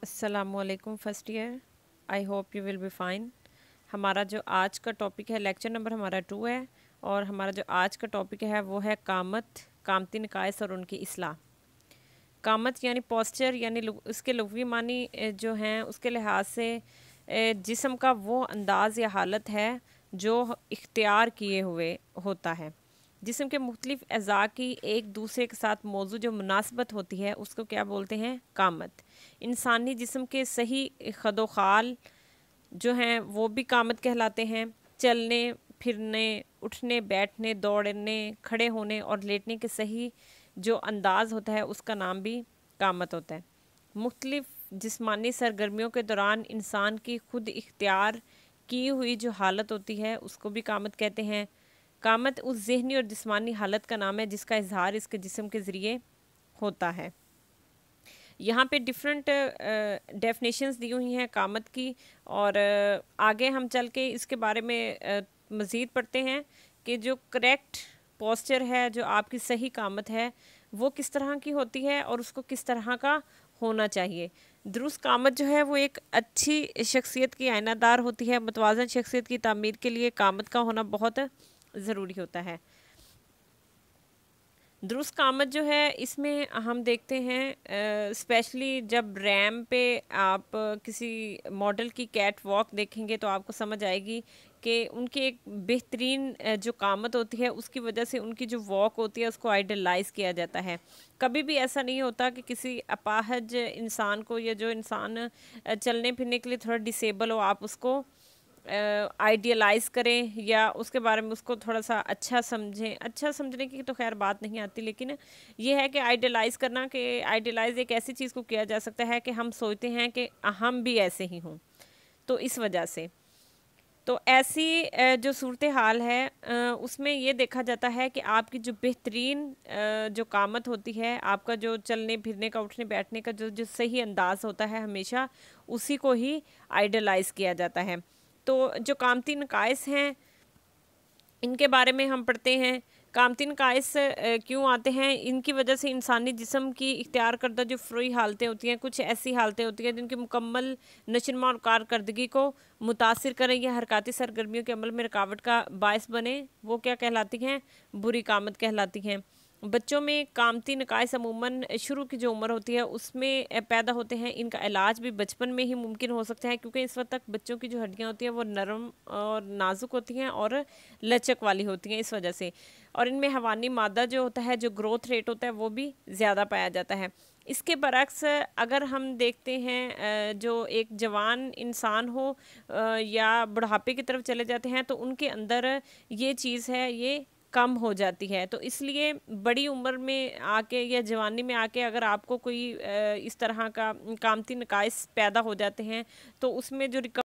अस्सलामुअलैकुम first year. I hope you will be fine. हमारा जो आज का टॉपिक है, लेक्चर नंबर हमारा 2 है, और हमारा जो आज का टॉपिक है वो है कामत, कामती नकाइस और उनकी इस्लाह। कामत यानी पोस्चर, यानी उसके लुग़वी मानी जो हैं उसके लिहाज से जिस्म का वो अंदाज़ या हालत है जो इख्तियार किए हुए होता है। जिस्म के मुख्तलिफ अज़ा की एक दूसरे के साथ मौजू जो मुनासबत होती है उसको क्या बोलते हैं? कामत। इंसानी जिस्म के सही खदोखाल जो हैं वो भी कामत कहलाते हैं। चलने फिरने, उठने बैठने, दौड़ने, खड़े होने और लेटने के सही जो अंदाज़ होता है उसका नाम भी कामत होता है। मुख्तलिफ जिस्मानी सरगर्मियों के दौरान इंसान की खुद इख्तियार की हुई जो हालत होती है उसको भी कामत कहते हैं। कामत उस ज़हनी और जिस्मानी हालत का नाम है जिसका इजहार इसके जिस्म के ज़रिए होता है। यहाँ पे डिफरेंट डेफिनेशंस दी हुई हैं कामत की, और आगे हम चल के इसके बारे में मज़ीद पढ़ते हैं कि जो करेक्ट पोस्चर है, जो आपकी सही कामत है, वो किस तरह की होती है और उसको किस तरह का होना चाहिए। दुरुस्त कामत जो है वो एक अच्छी शख्सियत की आयनादार होती है। मुतवाज़न शख्सियत की तामीर के लिए कामत का होना बहुत ज़रूरी होता है। दुरुस्त कामत जो है इसमें हम देखते हैं स्पेशली जब रैम पे आप किसी मॉडल की कैट वॉक देखेंगे तो आपको समझ आएगी कि उनकी एक बेहतरीन जो कामत होती है उसकी वजह से उनकी जो वॉक होती है उसको आइडलाइज किया जाता है। कभी भी ऐसा नहीं होता कि किसी अपाहज इंसान को, या जो इंसान चलने फिरने के लिए थोड़ा डिसेबल हो, आप उसको आइडियलाइज़ करें या उसके बारे में उसको थोड़ा सा अच्छा समझें। अच्छा समझने की तो खैर बात नहीं आती, लेकिन ये है कि आइडियलाइज़ करना, कि आइडियलाइज़ एक ऐसी चीज़ को किया जा सकता है कि हम सोचते हैं कि हम भी ऐसे ही हों, तो इस वजह से तो ऐसी जो सूरत हाल है उसमें ये देखा जाता है कि आपकी जो बेहतरीन जो कामत होती है, आपका जो चलने फिरने का, उठने बैठने का जो जो सही अंदाज़ होता है, हमेशा उसी को ही आइडलाइज़ किया जाता है। तो जो कामती नकाइस हैं इनके बारे में हम पढ़ते हैं। कामती नकाइस क्यों आते हैं? इनकी वजह से इंसानी जिस्म की इख्तियार करदा जो फ़ुरई हालतें होती हैं, कुछ ऐसी हालतें होती हैं जिनकी मुकम्मल नशोनुमा और कारकर्दगी को मुतासिर करें या हरकती सरगर्मियों के अमल में रुकावट का बायस बने, वो क्या कहलाती हैं? बुरी कामत कहलाती हैं। बच्चों में कामती नकाइस अमूमन शुरू की जो उम्र होती है उसमें पैदा होते हैं। इनका इलाज भी बचपन में ही मुमकिन हो सकता है, क्योंकि इस वक्त तक बच्चों की जो हड्डियाँ होती हैं वो नरम और नाजुक होती हैं और लचक वाली होती हैं, इस वजह से। और इनमें हवानी मादा जो होता है, जो ग्रोथ रेट होता है, वो भी ज़्यादा पाया जाता है। इसके बरक्स अगर हम देखते हैं जो एक जवान इंसान हो या बुढ़ापे की तरफ चले जाते हैं तो उनके अंदर ये चीज़ है, ये कम हो जाती है। तो इसलिए बड़ी उम्र में आके या जवानी में आके अगर आपको कोई इस तरह का कामती नकाइस पैदा हो जाते हैं तो उसमें जो